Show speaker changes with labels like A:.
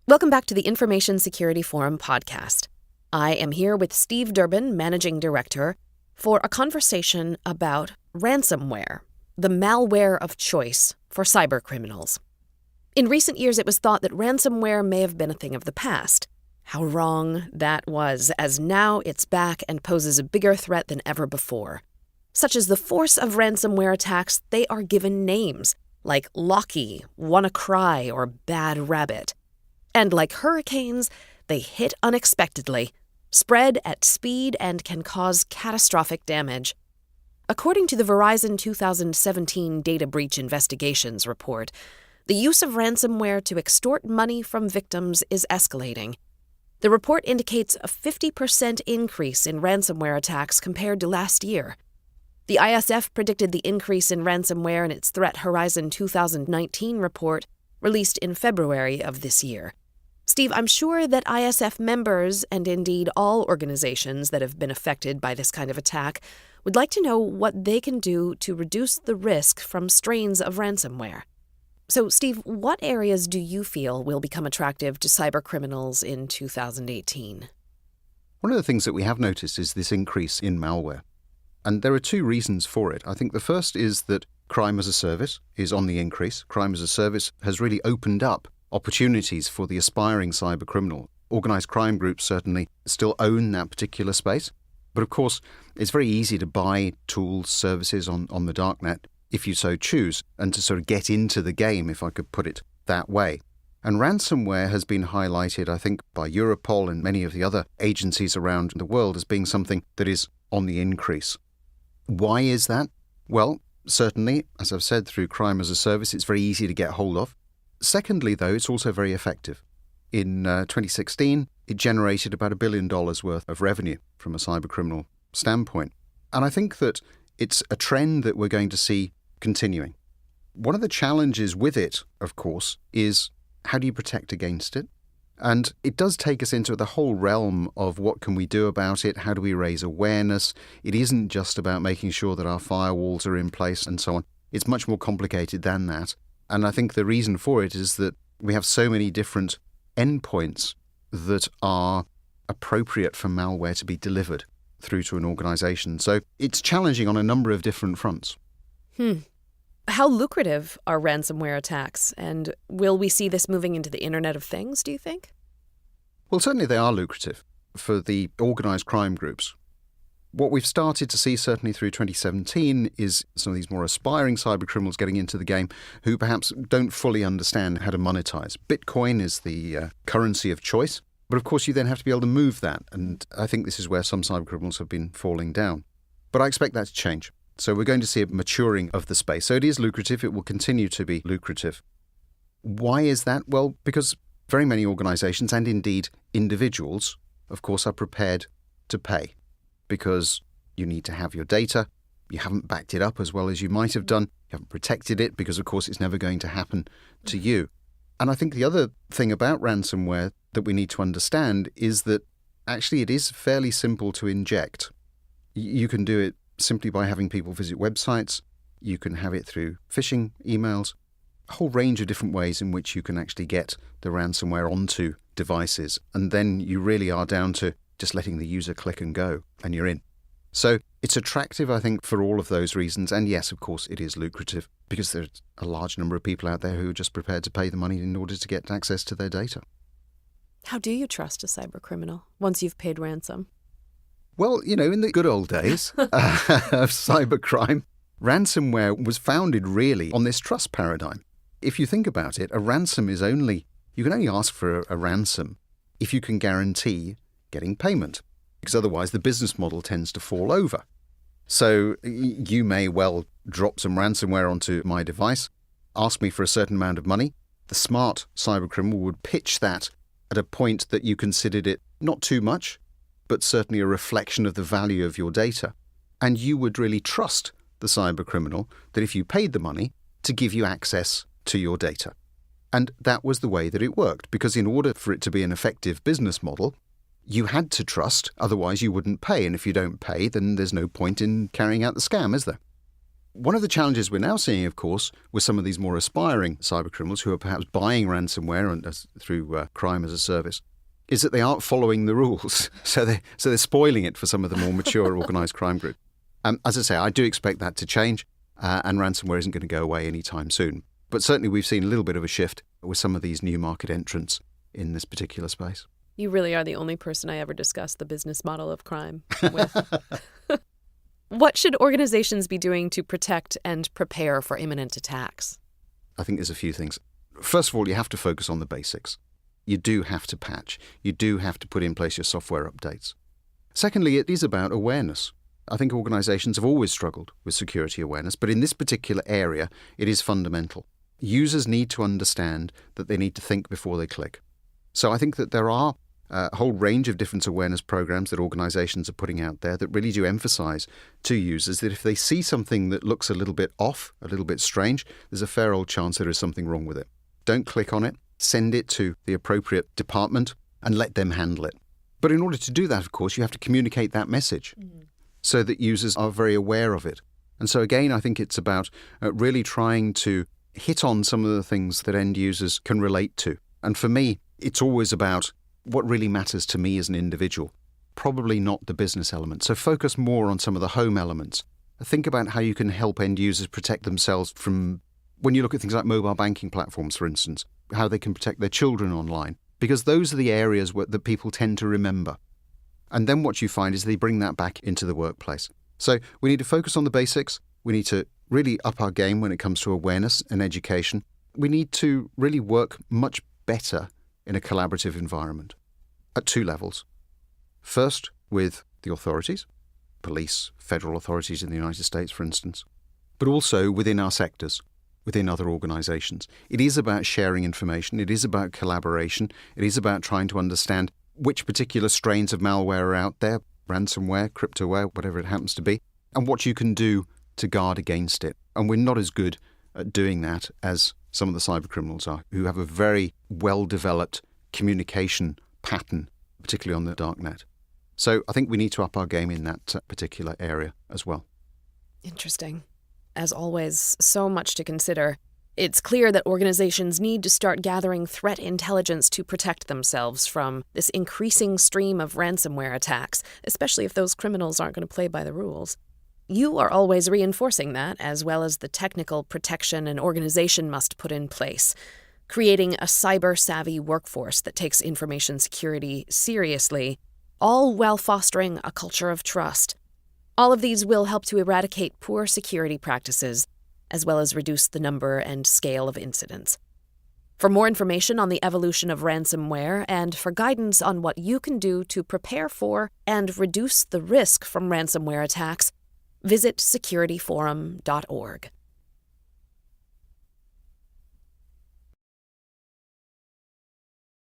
A: Welcome back to the Information Security Forum podcast. I am here with Steve Durbin, Managing Director, for a conversation about ransomware, the malware of choice for cybercriminals. In recent years, it was thought that ransomware may have been a thing of the past. How wrong that was, as now it's back and poses a bigger threat than ever before. Such as the force of ransomware attacks, they are given names, like Locky, WannaCry, or BadRabbit. And like hurricanes, they hit unexpectedly, spread at speed, and can cause catastrophic damage. According to the Verizon 2017 Data Breach Investigations report, the use of ransomware to extort money from victims is escalating. The report indicates a 50% increase in ransomware attacks compared to last year. The ISF predicted the increase in ransomware in its Threat Horizon 2019 report, released in February of this year. Steve, I'm sure that ISF members, and indeed all organizations that have been affected by this kind of attack, would like to know what they can do to reduce the risk from strains of ransomware. So, Steve, what areas do you feel will become attractive to cybercriminals in 2018?
B: One of the things that we have noticed is this increase in malware. And there are two reasons for it. I think the first is that crime as a service is on the increase. Crime as a service has really opened up opportunities for the aspiring cybercriminal. Organised crime groups certainly still own that particular space. But of course, it's very easy to buy tools, services on the darknet if you so choose, and to sort of get into the game, if I could put it that way. And ransomware has been highlighted, I think, by Europol and many of the other agencies around the world as being something that is on the increase. Why is that? Well, certainly, as I've said, through crime as a service, it's very easy to get hold of. Secondly, though, it's also very effective. In 2016, it generated about $1 billion worth of revenue from a cybercriminal standpoint. And I think that it's a trend that we're going to see continuing. One of the challenges with it, of course, is how do you protect against it? And it does take us into the whole realm of what can we do about it, how do we raise awareness. It isn't just about making sure that our firewalls are in place and so on. It's much more complicated than that. And I think the reason for it is that we have so many different endpoints that are appropriate for malware to be delivered through to an organization. So it's challenging on a number of different fronts.
A: How lucrative are ransomware attacks? And will we see this moving into the Internet of Things, do you think?
B: Well, certainly they are lucrative for the organized crime groups. What we've started to see, certainly through 2017, is some of these more aspiring cybercriminals getting into the game who perhaps don't fully understand how to monetize. Bitcoin is the currency of choice, but of course you then have to be able to move that, and I think this is where some cybercriminals have been falling down. But I expect that to change. So we're going to see a maturing of the space. So it is lucrative. It will continue to be lucrative. Why is that? Well, because very many organizations and indeed individuals, of course, are prepared to pay because you need to have your data. You haven't backed it up as well as you might have done. You haven't protected it because, of course, it's never going to happen to you. And I think the other thing about ransomware that we need to understand is that actually it is fairly simple to inject. You can do it simply by having people visit websites. You can have it through phishing emails, a whole range of different ways in which you can actually get the ransomware onto devices. And then you really are down to just letting the user click and go, and you're in. So it's attractive, I think, for all of those reasons. And yes, of course, it is lucrative because there's a large number of people out there who are just prepared to pay the money in order to get access to their data.
A: How do you trust a cybercriminal once you've paid ransom?
B: Well, in the good old days of cybercrime, ransomware was founded really on this trust paradigm. If you think about it, a ransom is you can only ask for a ransom if you can guarantee getting payment, because otherwise the business model tends to fall over. So you may well drop some ransomware onto my device, ask me for a certain amount of money. The smart cybercriminal would pitch that at a point that you considered it not too much, but certainly a reflection of the value of your data. And you would really trust the cybercriminal that if you paid the money, to give you access to your data. And that was the way that it worked, because in order for it to be an effective business model, you had to trust, otherwise you wouldn't pay. And if you don't pay, then there's no point in carrying out the scam, is there? One of the challenges we're now seeing, of course, with some of these more aspiring cybercriminals who are perhaps buying ransomware through crime as a service, is that they aren't following the rules. So they're spoiling it for some of the more mature organised crime groups. As I say, I do expect that to change, and ransomware isn't going to go away anytime soon. But certainly we've seen a little bit of a shift with some of these new market entrants in this particular space.
A: You really are the only person I ever discussed the business model of crime with. What should organizations be doing to protect and prepare for imminent attacks?
B: I think there's a few things. First of all, you have to focus on the basics. You do have to patch. You do have to put in place your software updates. Secondly, it is about awareness. I think organizations have always struggled with security awareness, but in this particular area, it is fundamental. Users need to understand that they need to think before they click. So I think that there are a whole range of different awareness programs that organizations are putting out there that really do emphasize to users that if they see something that looks a little bit off, a little bit strange, there's a fair old chance there is something wrong with it. Don't click on it. Send it to the appropriate department and let them handle it. But in order to do that, of course, you have to communicate that message so that users are very aware of it. And so again, I think it's about really trying to hit on some of the things that end users can relate to. And for me, it's always about what really matters to me as an individual, probably not the business element. So focus more on some of the home elements. Think about how you can help end users protect themselves from, when you look at things like mobile banking platforms, for instance, how they can protect their children online, because those are the areas that people tend to remember. And then what you find is they bring that back into the workplace. So we need to focus on the basics. We need to really up our game when it comes to awareness and education. We need to really work much better in a collaborative environment at two levels. First, with the authorities, police, federal authorities in the United States, for instance, but also within our sectors, within other organizations. It is about sharing information. It is about collaboration. It is about trying to understand which particular strains of malware are out there, ransomware, cryptoware, whatever it happens to be, and what you can do to guard against it. And we're not as good at doing that as some of the cyber criminals are, who have a very well-developed communication pattern, particularly on the darknet. So I think we need to up our game in that particular area as well.
A: Interesting. As always, so much to consider. It's clear that organizations need to start gathering threat intelligence to protect themselves from this increasing stream of ransomware attacks, especially if those criminals aren't going to play by the rules. You are always reinforcing that, as well as the technical protection an organization must put in place, creating a cyber-savvy workforce that takes information security seriously, all while fostering a culture of trust. All of these will help to eradicate poor security practices, as well as reduce the number and scale of incidents. For more information on the evolution of ransomware and for guidance on what you can do to prepare for and reduce the risk from ransomware attacks, visit securityforum.org.